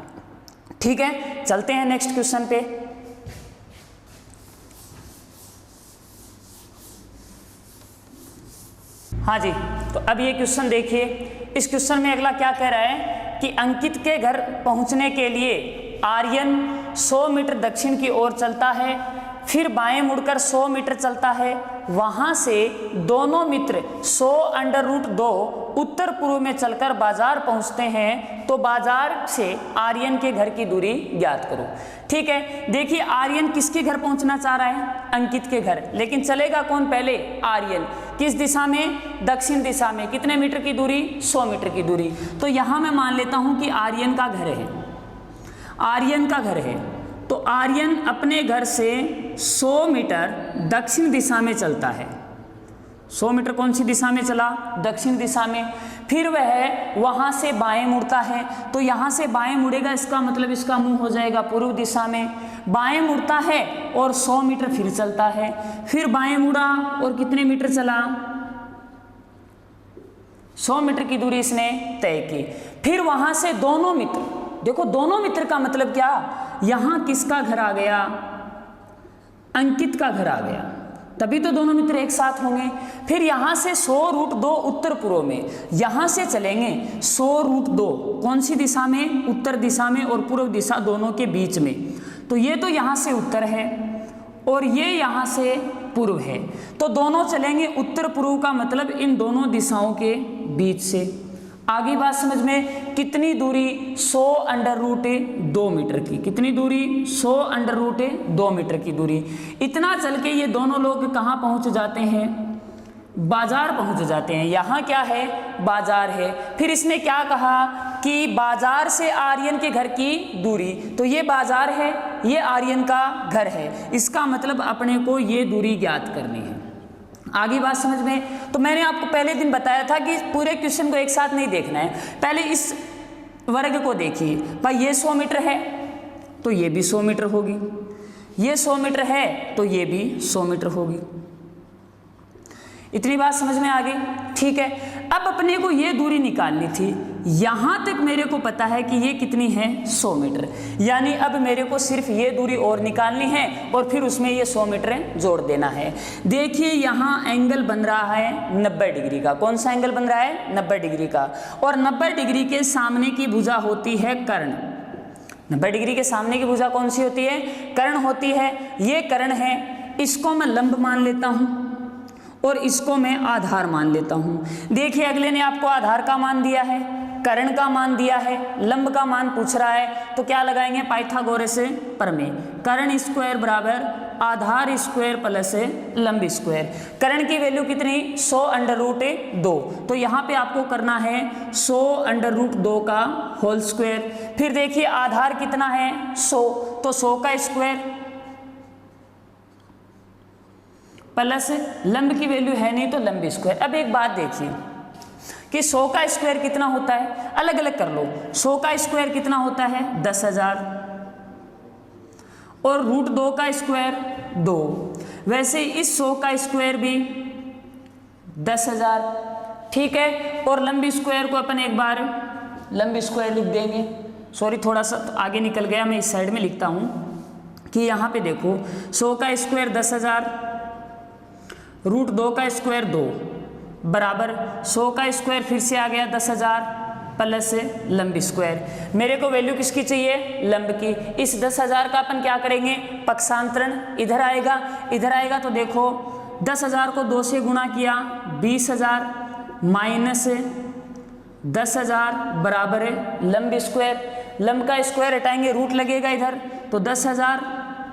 ठीक है, चलते हैं नेक्स्ट क्वेश्चन पे। हाँ जी, तो अब ये क्वेश्चन देखिए। इस क्वेश्चन में अगला क्या कह रहा है कि अंकित के घर पहुंचने के लिए आर्यन 100 मीटर दक्षिण की ओर चलता है, फिर बाएं मुड़कर 100 मीटर चलता है, वहां से दोनों मित्र 100√2 उत्तर पूर्व में चलकर बाजार पहुंचते हैं, तो बाजार से आर्यन के घर की दूरी ज्ञात करो। ठीक है, देखिए आर्यन किसके घर पहुंचना चाह रहा है? अंकित के घर, लेकिन चलेगा कौन पहले? आर्यन। किस दिशा में? दक्षिण दिशा में। कितने मीटर की दूरी? 100 मीटर की दूरी। तो यहां मैं मान लेता हूं कि आर्यन का घर है, आर्यन का घर है, तो आर्यन अपने घर से 100 मीटर दक्षिण दिशा में चलता है। 100 मीटर कौन सी दिशा में चला? दक्षिण दिशा में। फिर वह वहां से बाएं मुड़ता है, तो यहां से बाएं मुड़ेगा, इसका मतलब इसका मुंह हो जाएगा पूर्व दिशा में। बाएं मुड़ता है और 100 मीटर फिर चलता है, फिर बाएं मुड़ा और कितने मीटर चला? 100 मीटर की दूरी इसने तय की। फिर वहां से दोनों मित्र, देखो दोनों मित्र का मतलब क्या? यहां किसका घर आ गया? अंकित का घर आ गया, तभी तो दोनों मित्र एक साथ होंगे। फिर यहां से 100√2 उत्तर पूर्व में, यहां से चलेंगे 100√2 कौन सी दिशा में? उत्तर दिशा में, और पूर्व दिशा दोनों के बीच में। तो ये तो यहां से उत्तर है और ये यहां से पूर्व है, तो दोनों चलेंगे उत्तर पूर्व का मतलब इन दोनों दिशाओं के बीच से। आगे बात समझ में? कितनी दूरी? 100√2 मीटर की। कितनी दूरी? 100√2 मीटर की दूरी। इतना चल के ये दोनों लोग कहाँ पहुँच जाते हैं? बाजार पहुँच जाते हैं। यहाँ क्या है? बाजार है। फिर इसने क्या कहा कि बाजार से आर्यन के घर की दूरी, तो ये बाजार है, ये आर्यन का घर है, इसका मतलब अपने को ये दूरी ज्ञात करनी है। आगे बात समझ में? तो मैंने आपको पहले दिन बताया था कि पूरे क्वेश्चन को एक साथ नहीं देखना है, पहले इस वर्ग को देखिए भाई, ये 100 मीटर है तो ये भी 100 मीटर होगी, ये 100 मीटर है तो ये भी 100 मीटर होगी। इतनी बात समझ में आ गई? ठीक है, अब अपने को ये दूरी निकालनी थी, यहां तक मेरे को पता है कि ये कितनी है 100 मीटर, यानी अब मेरे को सिर्फ ये दूरी और निकालनी है और फिर उसमें ये 100 मीटर जोड़ देना है। देखिए यहाँ एंगल बन रहा है 90 डिग्री का। कौन सा एंगल बन रहा है? 90 डिग्री का। और 90 डिग्री के सामने की भुजा होती है कर्ण। 90 डिग्री के सामने की भुजा कौन सी होती है? कर्ण होती है। ये कर्ण है, इसको मैं लंब मान लेता हूं और इसको मैं आधार मान लेता हूं। देखिए अगले ने आपको आधार का मान दिया है, कर्ण का मान दिया है, लंब का मान पूछ रहा है, तो क्या लगाएंगे? पाइथागोरस प्रमेय। कर्ण स्क्वायर बराबर आधार स्क्वायर प्लस लंब स्क्वायर। कर्ण की वैल्यू कितनी? 100 अंडर रूट 2। तो यहाँ पे आपको करना है 100 अंडर रूट 2 का होल स्क्वायर। फिर देखिए आधार कितना है? 100, तो 100 का स्क्वायर प्लस लंब की वैल्यू है नहीं तो लंब स्क्वायर। अब एक बात देखिए कि 100 का स्क्वायर कितना होता है, अलग अलग कर लो। 100 का स्क्वायर कितना होता है? 10,000 और रूट 2 का स्क्वायर 2। वैसे इस 100 का स्क्वायर भी 10,000, ठीक है। और लंब स्क्वायर को अपन एक बार लंब स्क्वायर लिख देंगे। सॉरी थोड़ा सा आगे निकल गया, मैं इस साइड में लिखता हूं कि यहाँ पे देखो 100 का स्क्वायर 10,000, रूट 2 का स्क्वायर 2 बराबर 100 का स्क्वायर फिर से आ गया 10,000 प्लस लंब स्क्वायर। मेरे को वैल्यू किसकी चाहिए? लंब की। इस 10,000 का अपन क्या करेंगे? पक्षांतरण इधर आएगा, इधर आएगा तो देखो 10,000 को 2 से गुणा किया 20,000 माइनस 10,000 बराबर लंब स्क्वायर। लंब का स्क्वायर हटाएंगे रूट लगेगा इधर, तो 10,000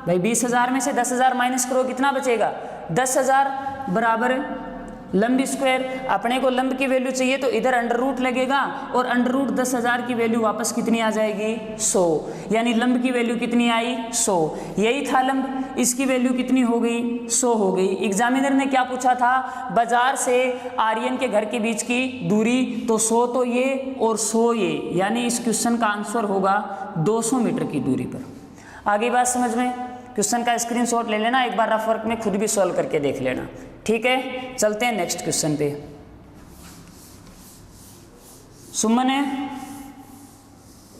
भाई 20,000 में से 10,000 माइनस करो कितना बचेगा? 10,000 बराबर लंब स्क्वायर। अपने को लंब की वैल्यू चाहिए तो इधर अंडर रूट लगेगा और अंडर रूट 10,000 की वैल्यू वापस कितनी आ जाएगी? 100। यानी लंब की वैल्यू कितनी आई? 100। यही था लंब, इसकी वैल्यू कितनी हो गई? 100 हो गई। एग्जामिनर ने क्या पूछा था? बाजार से आर्यन के घर के बीच की दूरी, तो 100 तो ये और 100 ये, यानी इस क्वेश्चन का आंसर होगा 200 मीटर की दूरी पर। आगे बात समझ में? क्वेश्चन का स्क्रीनशॉट ले लेना, एक बार रफ वर्क में खुद भी सॉल्व करके देख लेना, ठीक है। चलते हैं नेक्स्ट क्वेश्चन पे। सुमन है?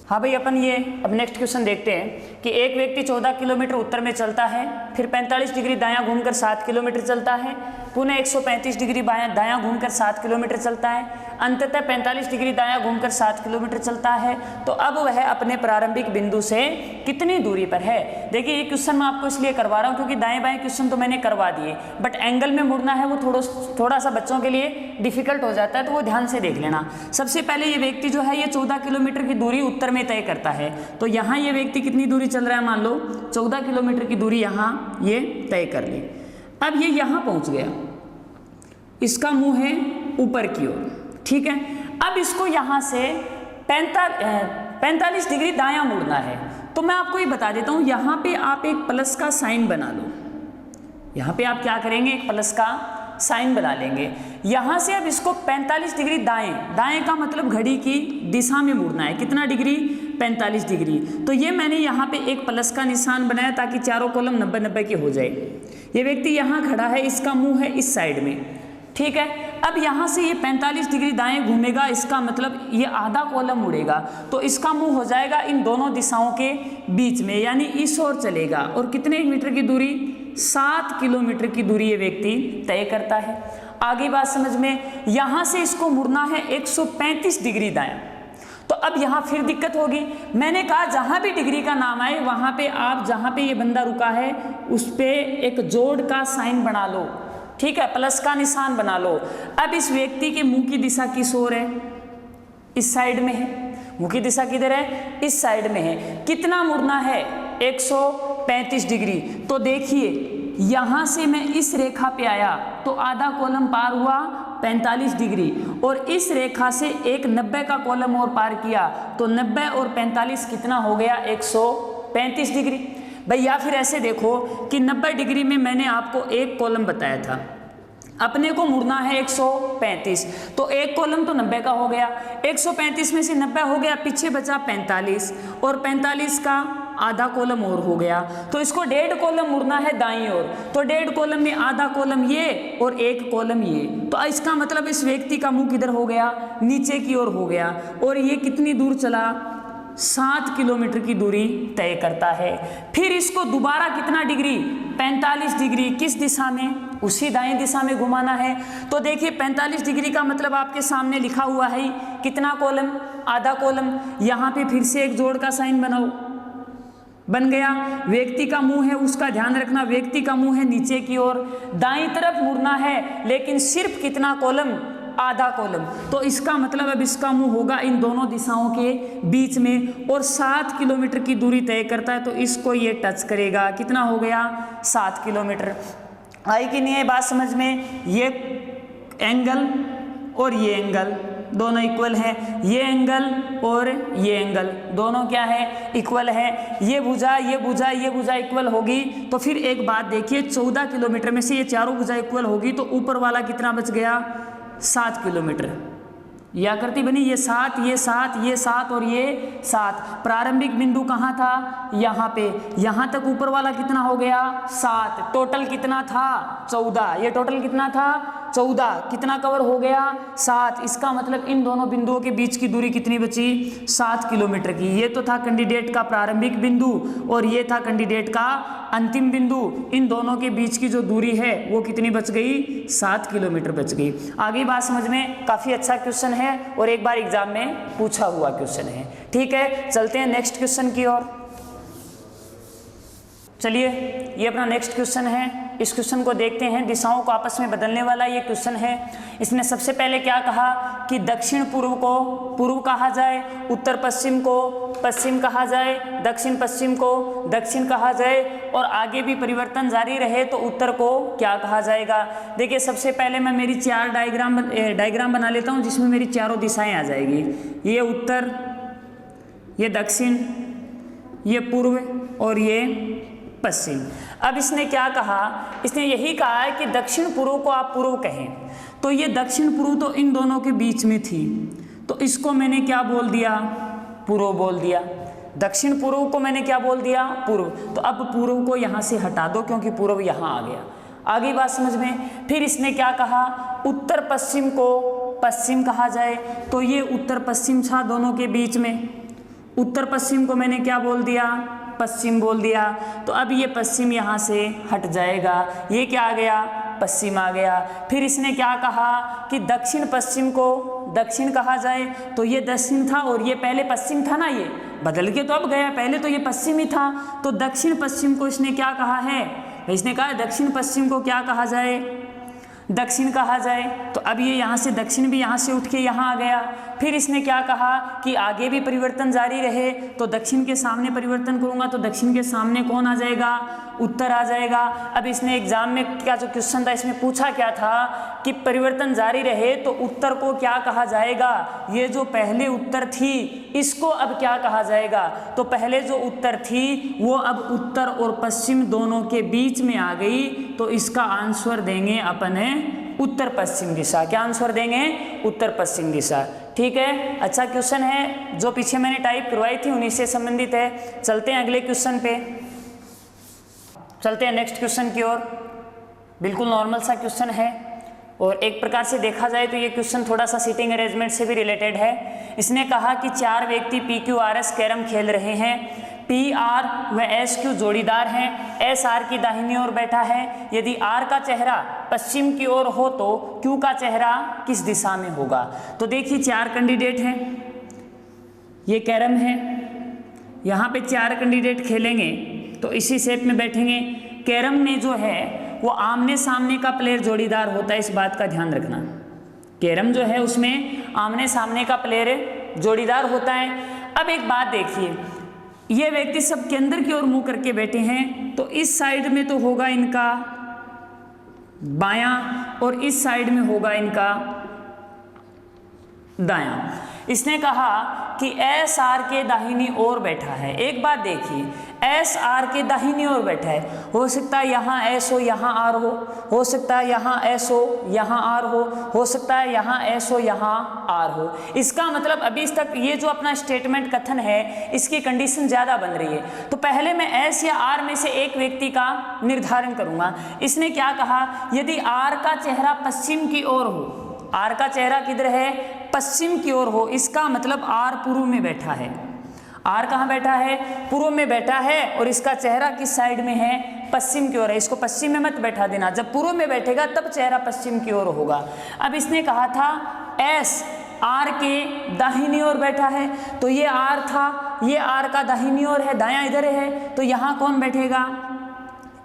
हाँ भाई, अपन ये अब नेक्स्ट क्वेश्चन देखते हैं कि एक व्यक्ति 14 किलोमीटर उत्तर में चलता है, फिर 45 डिग्री दायां घूमकर 7 किलोमीटर चलता है, पुनः 135 डिग्री दायां घूमकर 7 किलोमीटर चलता है, अंततः 45 डिग्री दायां घूमकर 7 किलोमीटर चलता है। तो अब वह अपने प्रारंभिक बिंदु से कितनी दूरी पर है? देखिए ये क्वेश्चन मैं आपको इसलिए करवा रहा हूँ क्योंकि दाएं बाएं क्वेश्चन तो मैंने करवा दिए, बट एंगल में मुड़ना है वो थोड़ा सा बच्चों के लिए डिफिकल्ट हो जाता है, तो वो ध्यान से देख लेना। सबसे पहले ये व्यक्ति जो है ये 14 किलोमीटर की दूरी उत्तर में तय करता है, तो यहाँ ये व्यक्ति कितनी दूरी चल रहा है? मान लो 14 किलोमीटर की दूरी यहाँ ये तय कर ली। अब ये यहाँ पहुँच गया, इसका मुंह है ऊपर की ओर, ठीक है। अब इसको यहाँ से 45 डिग्री दायां मुड़ना है, तो मैं आपको ये बता देता हूँ, यहाँ पे आप एक प्लस का साइन बना लो। यहाँ पे आप क्या करेंगे? एक प्लस का साइन बना लेंगे। यहाँ से अब इसको 45 डिग्री दाएं, दाएं का मतलब घड़ी की दिशा में मुड़ना है। कितना डिग्री? 45 डिग्री। तो ये मैंने यहाँ पे एक प्लस का निशान बनाया ताकि चारों कॉलम 90-90 के हो जाए। ये व्यक्ति यहाँ खड़ा है, इसका मुंह है इस साइड में, ठीक है। अब यहाँ से ये 45 डिग्री दाएं घूमेगा, इसका मतलब ये आधा कॉलम मुड़ेगा, तो इसका मुंह हो जाएगा इन दोनों दिशाओं के बीच में, यानी इस ओर चलेगा। और कितने मीटर की दूरी? 7 किलोमीटर की दूरी ये व्यक्ति तय करता है। आगे बात समझ में? यहाँ से इसको मुड़ना है 135 डिग्री दाएं। तो अब यहाँ फिर दिक्कत होगी। मैंने कहा जहाँ भी डिग्री का नाम आए वहाँ पे आप, जहाँ पे ये बंदा रुका है उस पर एक जोड़ का साइन बना लो, ठीक है, प्लस का निशान बना लो। अब इस व्यक्ति के मुंह की दिशा किस ओर है? इस साइड में है। मुंह की दिशा किधर है? इस साइड में है। कितना मुड़ना है? 135 डिग्री। तो देखिए यहाँ से मैं इस रेखा पे आया तो आधा कॉलम पार हुआ 45 डिग्री, और इस रेखा से एक 90 का कॉलम और पार किया, तो 90 और 45 कितना हो गया? 135 डिग्री। भाई या फिर ऐसे देखो कि 90 डिग्री में मैंने आपको एक कॉलम बताया था, अपने को मुड़ना है 135, तो एक कॉलम तो 90 का हो गया, 135 में से 90 हो गया, पीछे बचा 45 और 45 का आधा कॉलम और हो गया, तो इसको 1.5 कॉलम मुड़ना है दाईं ओर, तो 1.5 कॉलम में आधा कॉलम ये और 1 कॉलम ये, तो इसका मतलब इस व्यक्ति का मुंह किधर हो गया, नीचे की ओर हो गया, और ये कितनी दूर चला, 7 किलोमीटर की दूरी तय करता है। फिर इसको दोबारा कितना डिग्री, 45 डिग्री, किस दिशा में, उसी दाएं दिशा में घुमाना है। तो देखिए 45 डिग्री का मतलब आपके सामने लिखा हुआ है कितना कॉलम, आधा कॉलम। यहाँ पे फिर से एक जोड़ का साइन बनाओ, बन गया। व्यक्ति का मुंह है, उसका ध्यान रखना, व्यक्ति का मुंह है नीचे की ओर, दाईं तरफ मुड़ना है, लेकिन सिर्फ कितना कॉलम, आधा कॉलम। तो इसका मतलब अब इसका मुंह होगा इन दोनों दिशाओं के बीच में, और 7 किलोमीटर की दूरी तय करता है, तो इसको ये टच करेगा, कितना हो गया, 7 किलोमीटर। आई कि नहीं है बात समझ में, ये एंगल और ये एंगल दोनों इक्वल हैं, ये एंगल और ये एंगल दोनों क्या है, इक्वल है। ये भुजा, ये भुजा, ये भुजा इक्वल होगी, तो फिर एक बात देखिए, 14 किलोमीटर में से ये चारों भुजा इक्वल होगी, तो ऊपर वाला कितना बच गया, 7 किलोमीटर। या करती बनी, ये 7, ये 7, ये 7 और ये 7। प्रारंभिक बिंदु कहाँ था, यहाँ पे, यहाँ तक ऊपर वाला कितना हो गया, 7। टोटल कितना था, 14। ये टोटल कितना था, 14। कितना कवर हो गया, 7। इसका मतलब इन दोनों बिंदुओं के बीच की दूरी कितनी बची, 7 किलोमीटर की। ये तो था कैंडिडेट का प्रारंभिक बिंदु और ये था कैंडिडेट का अंतिम बिंदु। इन दोनों के बीच की जो दूरी है वो कितनी बच गई, 7 किलोमीटर बच गई। आगे बात समझ में, काफी अच्छा क्वेश्चन है और एक बार एग्जाम में पूछा हुआ क्वेश्चन है। ठीक है, चलते हैं नेक्स्ट क्वेश्चन की ओर। चलिए, ये अपना नेक्स्ट क्वेश्चन है, इस क्वेश्चन को देखते हैं। दिशाओं को आपस में बदलने वाला ये क्वेश्चन है। इसने सबसे पहले क्या कहा कि दक्षिण पूर्व को पूर्व कहा जाए, उत्तर पश्चिम को पश्चिम कहा जाए, दक्षिण पश्चिम को दक्षिण कहा जाए, और आगे भी परिवर्तन जारी रहे तो उत्तर को क्या कहा जाएगा। देखिए, सबसे पहले मैं मेरी 4 डायग्राम बना लेता हूँ, जिसमें मेरी चारों दिशाएं आ जाएगी। ये उत्तर, ये दक्षिण, ये पूर्व और ये पश्चिम। अब इसने क्या कहा, इसने यही कहा है कि दक्षिण पूर्व को आप पूर्व कहें, तो ये दक्षिण पूर्व तो इन दोनों के बीच में थी, तो इसको मैंने क्या बोल दिया, पूर्व बोल दिया। दक्षिण पूर्व को मैंने क्या बोल दिया, पूर्व। तो अब पूर्व को यहाँ से हटा दो, क्योंकि पूर्व यहाँ आ गया। आगे बात समझ में। फिर इसने क्या कहा, उत्तर पश्चिम को पश्चिम कहा जाए, तो ये उत्तर पश्चिम था दोनों के बीच में। उत्तर पश्चिम को मैंने क्या बोल दिया, पश्चिम बोल दिया। तो अब ये पश्चिम यहाँ से हट जाएगा, ये क्या आ गया, पश्चिम आ गया। फिर इसने क्या कहा कि दक्षिण पश्चिम को दक्षिण कहा जाए, तो ये दक्षिण था और ये पहले पश्चिम था ना, ये बदल के तो अब गया, पहले तो ये पश्चिम ही था। तो दक्षिण पश्चिम को इसने क्या कहा है, इसने कहा दक्षिण पश्चिम को क्या कहा जाए, दक्षिण कहा जाए। तो अब ये यहाँ से दक्षिण भी यहाँ से उठ के यहाँ आ गया। फिर इसने क्या कहा कि आगे भी परिवर्तन जारी रहे, तो दक्षिण के सामने परिवर्तन करूँगा तो दक्षिण के सामने कौन आ जाएगा, उत्तर आ जाएगा। अब इसने एग्जाम में क्या जो क्वेश्चन था इसमें पूछा क्या था कि परिवर्तन जारी रहे तो उत्तर को क्या कहा जाएगा। ये जो पहले उत्तर थी इसको अब क्या कहा जाएगा, तो पहले जो उत्तर थी वो अब उत्तर और पश्चिम दोनों के बीच में आ गई, तो इसका आंसर देंगे अपन है उत्तर पश्चिम दिशा। क्या आंसर देंगे, उत्तर पश्चिम दिशा। ठीक है, अच्छा क्वेश्चन है, जो पीछे मैंने टाइप करवाई थी उन्हीं से संबंधित है। चलते हैं अगले क्वेश्चन पे, चलते हैं नेक्स्ट क्वेश्चन की ओर। बिल्कुल नॉर्मल सा क्वेश्चन है और एक प्रकार से देखा जाए तो ये क्वेश्चन थोड़ा सा सीटिंग अरेंजमेंट से भी रिलेटेड है। इसने कहा कि 4 व्यक्ति PQRS कैरम खेल रहे हैं। PR व SQ जोड़ीदार हैं। SR की दाहिनी ओर बैठा है। यदि R का चेहरा पश्चिम की ओर हो तो Q का चेहरा किस दिशा में होगा। तो देखिए 4 कैंडिडेट हैं, ये कैरम है, यहाँ पे 4 कैंडिडेट खेलेंगे तो इसी सेट में बैठेंगे। कैरम में जो है वो आमने सामने का प्लेयर जोड़ीदार होता है, इस बात का ध्यान रखना। कैरम जो है उसमें आमने सामने का प्लेयर जोड़ीदार होता है। अब एक बात देखिए, ये व्यक्ति सब के अंदर की ओर मुंह करके बैठे हैं, तो इस साइड में तो होगा इनका बायां और इस साइड में होगा इनका दायां। इसने कहा कि एस आर के दाहिनी ओर बैठा है। एक बात देखिए, एस आर के दाहिनी ओर बैठा है, हो सकता है यहाँ एस हो यहाँ आर हो सकता है यहाँ एस हो यहाँ आर हो सकता है यहाँ एस हो यहाँ आर हो। इसका मतलब अभी तक ये जो अपना स्टेटमेंट कथन है इसकी कंडीशन ज़्यादा बन रही है। तो पहले मैं एस या आर में से एक व्यक्ति का निर्धारण करूँगा। इसने क्या कहा, यदि आर का चेहरा पश्चिम की ओर हो, आर का चेहरा किधर है, पश्चिम की ओर हो, इसका मतलब आर पूर्व में बैठा है। आर कहाँ बैठा है, पूर्व में बैठा है, और इसका चेहरा किस साइड में है, पश्चिम की ओर है। इसको पश्चिम में मत बैठा देना, जब पूर्व में बैठेगा तब चेहरा पश्चिम की ओर होगा। अब इसने कहा था एस आर के दाहिनी ओर बैठा है, तो ये आर था, ये आर का दाहिनी ओर है, दायां इधर है, तो यहाँ कौन बैठेगा,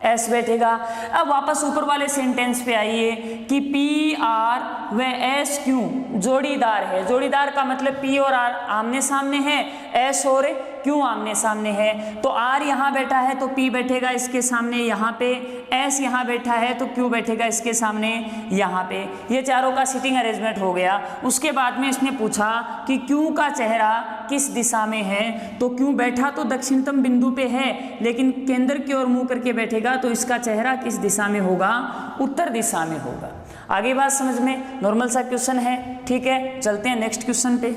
एस बैठेगा। अब वापस ऊपर वाले सेंटेंस पे आइए कि पी आर व एस क्यू जोड़ीदार है। जोड़ीदार का मतलब पी और आर आमने सामने है, एस और क्यू आमने सामने है। तो आर यहाँ बैठा है तो पी बैठेगा इसके सामने यहाँ पे, एस यहाँ बैठा है तो क्यू बैठेगा इसके सामने यहाँ पे। ये चारों का सीटिंग अरेंजमेंट हो गया। उसके बाद में इसने पूछा कि क्यू का चेहरा किस दिशा में है, तो क्यू बैठा तो दक्षिणतम बिंदु पे है, लेकिन केंद्र की ओर मुंह करके बैठेगा, तो इसका चेहरा किस दिशा में होगा, उत्तर दिशा में होगा। आगे बात समझ में, नॉर्मल सा क्वेश्चन है, ठीक है। चलते हैं नेक्स्ट क्वेश्चन पे।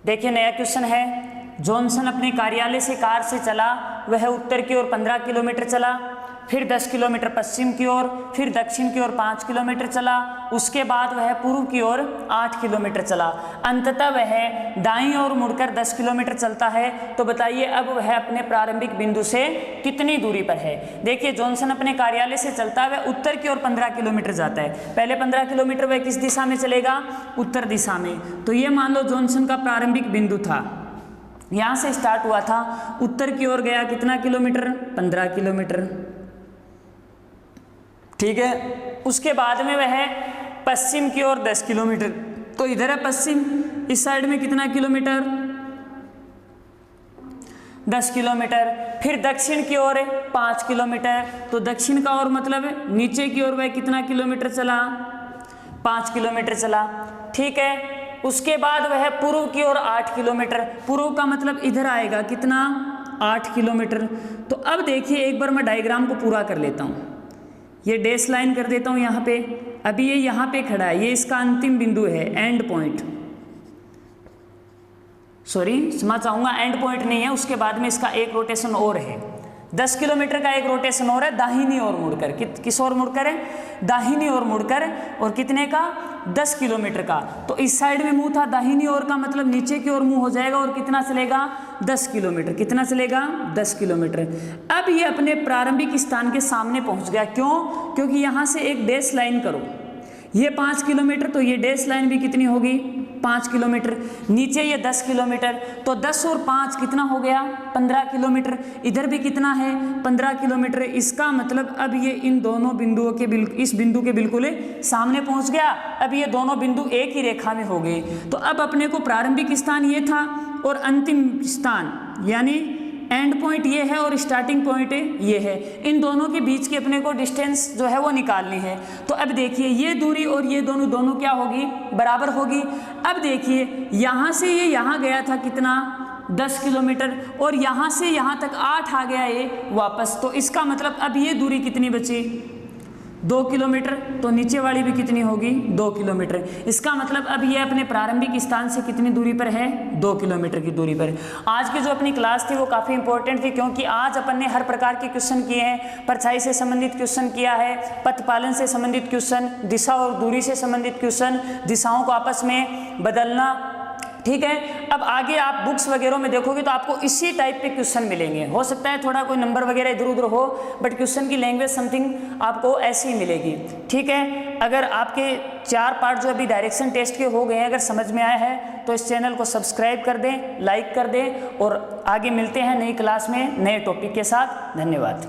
देखिए नया क्वेश्चन है, जॉनसन अपने कार्यालय से कार से चला, वह उत्तर की ओर 15 किलोमीटर चला, फिर 10 किलोमीटर पश्चिम की ओर, फिर दक्षिण की ओर 5 किलोमीटर चला, उसके बाद वह पूर्व की ओर 8 किलोमीटर चला, अंततः वह दाईं ओर मुड़कर 10 किलोमीटर चलता है। तो बताइए अब वह अपने प्रारंभिक बिंदु से कितनी दूरी पर है। देखिए जॉनसन अपने कार्यालय से चलता है, वह उत्तर की ओर 15 किलोमीटर जाता है। पहले 15 किलोमीटर वह किस दिशा में चलेगा, उत्तर दिशा में। तो ये मान लो जॉनसन का प्रारंभिक बिंदु था, यहाँ से स्टार्ट हुआ था, उत्तर की ओर गया कितना किलोमीटर, 15 किलोमीटर, ठीक है। उसके बाद में वह पश्चिम की ओर 10 किलोमीटर, तो इधर है पश्चिम, इस साइड में कितना किलोमीटर, 10 किलोमीटर। फिर दक्षिण की ओर 5 किलोमीटर, तो दक्षिण का ओर मतलब नीचे की ओर वह कितना किलोमीटर चला, 5 किलोमीटर चला, ठीक है। उसके बाद वह पूर्व की ओर 8 किलोमीटर, पूर्व का मतलब इधर आएगा कितना, 8 किलोमीटर। तो अब देखिए एक बार मैं डायग्राम को पूरा कर लेता हूँ, ये डैश लाइन कर देता हूँ यहाँ पे। अभी ये यहाँ पे खड़ा है, ये इसका अंतिम बिंदु है, एंड पॉइंट, सॉरी क्षमा चाहूँगा, एंड पॉइंट नहीं है, उसके बाद में इसका एक रोटेशन और है, 10 किलोमीटर का एक रोटेशन और है, दाहिनी ओर मुड़कर, किस ओर मुड़कर है, दाहिनी ओर मुड़कर, और कितने का, 10 किलोमीटर का। तो इस साइड में मुंह था, दाहिनी ओर का मतलब नीचे की ओर मुंह हो जाएगा, और कितना चलेगा, 10 किलोमीटर, कितना चलेगा, 10 किलोमीटर। अब ये अपने प्रारंभिक स्थान के सामने पहुंच गया, क्यों, क्योंकि यहाँ से एक डैश लाइन करो, ये 5 किलोमीटर, तो ये डैश लाइन भी कितनी होगी, 5 किलोमीटर, नीचे ये 10 किलोमीटर, तो 10 और 5 कितना हो गया, 15 किलोमीटर, इधर भी कितना है, 15 किलोमीटर। इसका मतलब अब ये इन दोनों बिंदुओं के इस बिंदु के बिल्कुल सामने पहुंच गया। अब ये दोनों बिंदु एक ही रेखा में हो गए। तो अब अपने को प्रारंभिक स्थान ये था और अंतिम स्थान यानी एंड पॉइंट ये है और स्टार्टिंग पॉइंट ये है, इन दोनों के बीच की अपने को डिस्टेंस जो है वो निकालनी है। तो अब देखिए ये दूरी और ये दोनों क्या होगी, बराबर होगी। अब देखिए यहाँ से ये यहाँ गया था कितना, 10 किलोमीटर, और यहाँ से यहाँ तक 8 आ गया ये वापस। तो इसका मतलब अब ये दूरी कितनी बची, 2 किलोमीटर, तो नीचे वाली भी कितनी होगी, 2 किलोमीटर। इसका मतलब अब ये अपने प्रारंभिक स्थान से कितनी दूरी पर है, 2 किलोमीटर की दूरी पर। आज की जो अपनी क्लास थी वो काफ़ी इंपॉर्टेंट थी, क्योंकि आज अपन ने हर प्रकार के क्वेश्चन किए हैं। परछाई से संबंधित क्वेश्चन किया है, पथपालन से संबंधित क्वेश्चन, दिशा और दूरी से संबंधित क्वेश्चन, दिशाओं को आपस में बदलना, ठीक है। अब आगे आप बुक्स वगैरह में देखोगे तो आपको इसी टाइप के क्वेश्चन मिलेंगे। हो सकता है थोड़ा कोई नंबर वगैरह इधर उधर हो, बट क्वेश्चन की लैंग्वेज समथिंग आपको ऐसी ही मिलेगी, ठीक है। अगर आपके 4 पार्ट जो अभी डायरेक्शन टेस्ट के हो गए हैं अगर समझ में आया है तो इस चैनल को सब्सक्राइब कर दें, लाइक कर दें, और आगे मिलते हैं नई क्लास में नए टॉपिक के साथ। धन्यवाद।